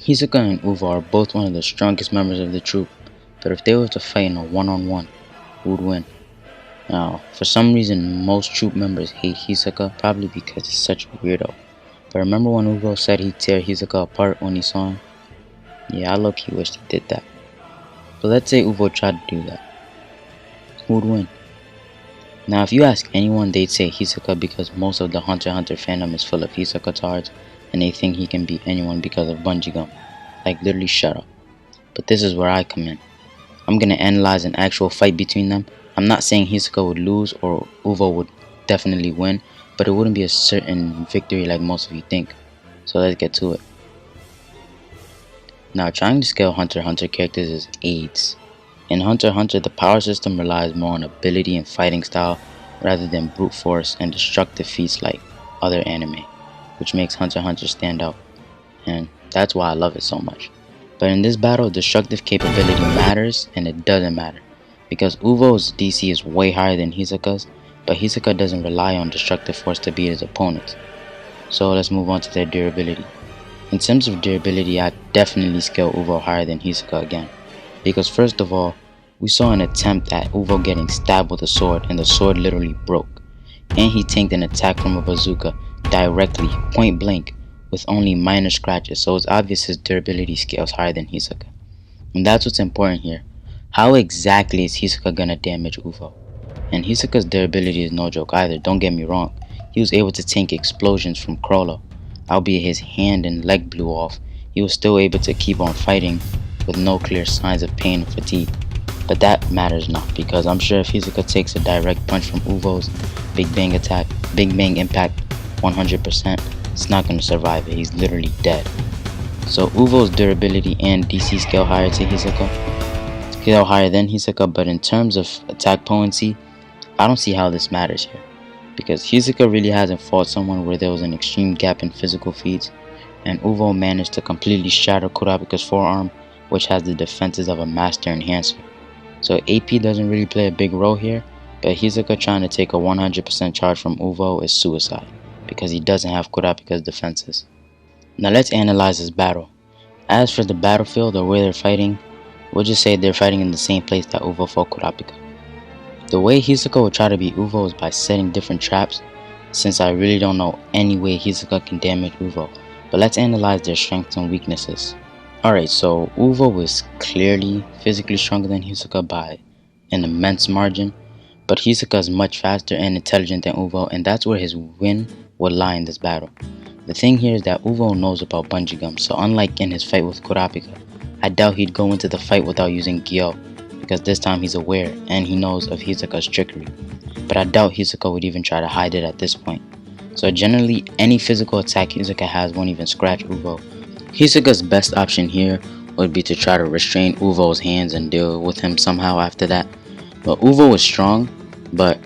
Hisoka and Uvo are both one of the strongest members of the troop, but if they were to fight in a one-on-one, who would win? Now, for some reason, most troop members hate Hisoka, probably because he's such a weirdo. But remember when Uvo said he'd tear Hisoka apart when he saw him? Yeah, I low-key wished he did that. But let's say Uvo tried to do that. Who would win? Now, if you ask anyone, they'd say Hisoka because most of the Hunter x Hunter fandom is full of Hisoka tards, and they think he can beat anyone because of Bungee Gum. Like, literally shut up. But this is where I come in. I'm gonna analyze an actual fight between them. I'm not saying Hisoka would lose or Uvo would definitely win, but it wouldn't be a certain victory like most of you think. So let's get to it. Now, trying to scale Hunter x Hunter characters is AIDS. In Hunter x Hunter, the power system relies more on ability and fighting style rather than brute force and destructive feats like other anime, which makes Hunter x Hunter stand out, and that's why I love it so much. But in this battle, destructive capability matters and it doesn't matter, because Uvo's DC is way higher than Hisoka's, but Hisoka doesn't rely on destructive force to beat his opponents. So let's move on to their durability. In terms of durability, I definitely scale Uvo higher than Hisoka again, because first of all, we saw an attempt at Uvo getting stabbed with a sword and the sword literally broke, and he tanked an attack from a bazooka directly, point blank, with only minor scratches, so it's obvious his durability scales higher than Hisoka. And that's what's important here. How exactly is Hisoka gonna damage Uvo? And Hisoka's durability is no joke either, don't get me wrong. He was able to tank explosions from Chrollo. Albeit his hand and leg blew off, he was still able to keep on fighting with no clear signs of pain and fatigue. But that matters not, because I'm sure if Hisoka takes a direct punch from Uvo's Big Bang Impact 100%, it's not going to survive it. He's literally dead. So Uvo's durability and DC scale higher than Hisoka, but in terms of attack potency, I don't see how this matters here, because Hisoka really hasn't fought someone where there was an extreme gap in physical feats, and Uvo managed to completely shatter Kurapika's forearm, which has the defenses of a master enhancer. So AP doesn't really play a big role here, but Hisoka trying to take a 100% charge from Uvo is suicide, because he doesn't have Kurapika's defenses. Now let's analyze this battle. As for the battlefield or where they're fighting, we'll just say they're fighting in the same place that Uvo fought Kurapika. The way Hisoka will try to beat Uvo is by setting different traps, since I really don't know any way Hisoka can damage Uvo, but let's analyze their strengths and weaknesses. Alright, so Uvo is clearly physically stronger than Hisoka by an immense margin, but Hisoka is much faster and intelligent than Uvo, and that's where his win would lie in this battle. The thing here is that Uvo knows about Bungee Gum, so unlike in his fight with Kurapika, I doubt he'd go into the fight without using Gyo, because this time he's aware and he knows of Hisoka's trickery, but I doubt Hisoka would even try to hide it at this point. So generally, any physical attack Hisoka has won't even scratch Uvo. Hisoka's best option here would be to try to restrain Uvo's hands and deal with him somehow after that. But Uvo is strong, but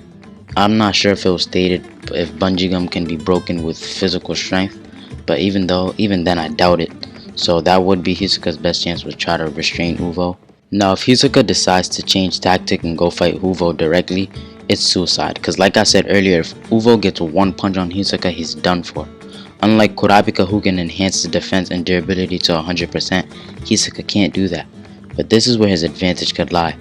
I'm not sure if it was stated if Bungee Gum can be broken with physical strength, but even then I doubt it. So that would be Hisoka's best chance, would try to restrain Uvo. Now if Hisoka decides to change tactic and go fight Uvo directly, it's suicide, because like I said earlier, if Uvo gets one punch on Hisoka, he's done for. Unlike Kurapika, who can enhance the defense and durability to 100%, Hisoka can't do that. But this is where his advantage could lie.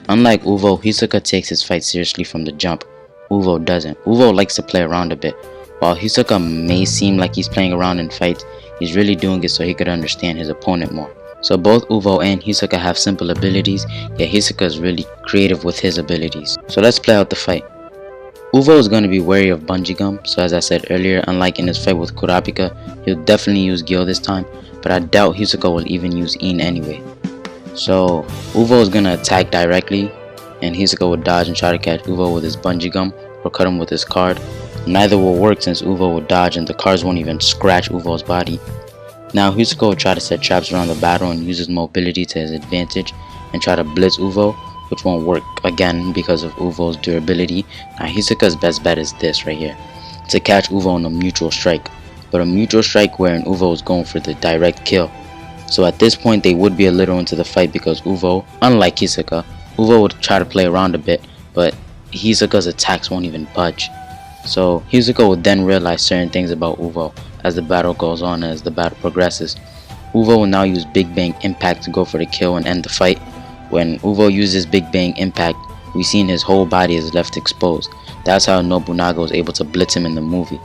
Unlike Uvo, Hisoka takes his fight seriously from the jump. Uvo doesn't. Uvo likes to play around a bit. While Hisoka may seem like he's playing around in fights, he's really doing it so he could understand his opponent more. So both Uvo and Hisoka have simple abilities, yet Hisoka is really creative with his abilities. So let's play out the fight. Uvo is going to be wary of Bungee Gum, so as I said earlier, unlike in his fight with Kurapika, he'll definitely use Gyo this time, but I doubt Hisoka will even use In anyway. So Uvo is going to attack directly, and Hisoka will dodge and try to catch Uvo with his Bungee Gum or cut him with his card. Neither will work since Uvo will dodge and the cards won't even scratch Uvo's body. Now Hisoka will try to set traps around the battle and use his mobility to his advantage and try to blitz Uvo, which won't work again because of Uvo's durability. Now Hisoka's best bet is this right here, to catch Uvo in a mutual strike, but a mutual strike wherein Uvo is going for the direct kill. So at this point they would be a little into the fight because Uvo, unlike Hisoka, Uvo would try to play around a bit, but Hisoka's attacks won't even budge. So Hisoka would then realize certain things about Uvo as the battle goes on, as the battle progresses. Uvo will now use Big Bang Impact to go for the kill and end the fight. When Uvo uses Big Bang Impact, we see his whole body is left exposed. That's how Nobunaga was able to blitz him in the movie.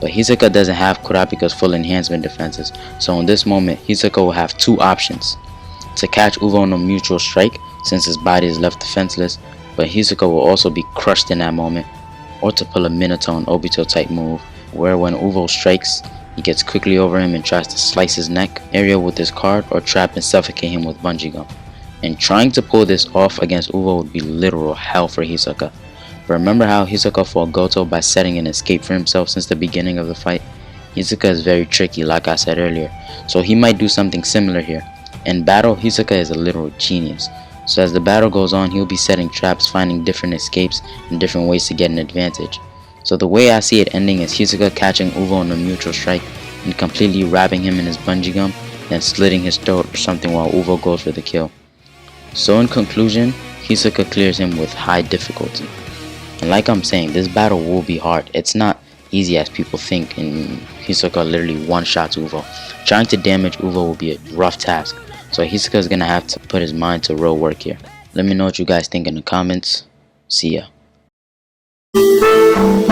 But Hisoka doesn't have Kurapika's full enhancement defenses, so in this moment Hisoka will have two options. To catch Uvo in a mutual strike, since his body is left defenseless, but Hisoka will also be crushed in that moment, or to pull a Minato and Obito type move, where when Uvo strikes, he gets quickly over him and tries to slice his neck area with his card or trap and suffocate him with Bungee Gum. And trying to pull this off against Uvo would be literal hell for Hisoka. But remember how Hisoka fought Goto by setting an escape for himself since the beginning of the fight? Hisoka is very tricky, like I said earlier, so he might do something similar here. In battle, Hisoka is a literal genius, so as the battle goes on, he'll be setting traps, finding different escapes and different ways to get an advantage. So the way I see it ending is Hisoka catching Uvo in a mutual strike and completely wrapping him in his Bungee Gum, then slitting his throat or something while Uvo goes for the kill. So in conclusion, Hisoka clears him with high difficulty. And like I'm saying, this battle will be hard. It's not easy as people think, and Hisoka literally one-shots Uvo. Trying to damage Uvo will be a rough task, so Hisoka is gonna have to put his mind to real work here. Let me know what you guys think in the comments. See ya.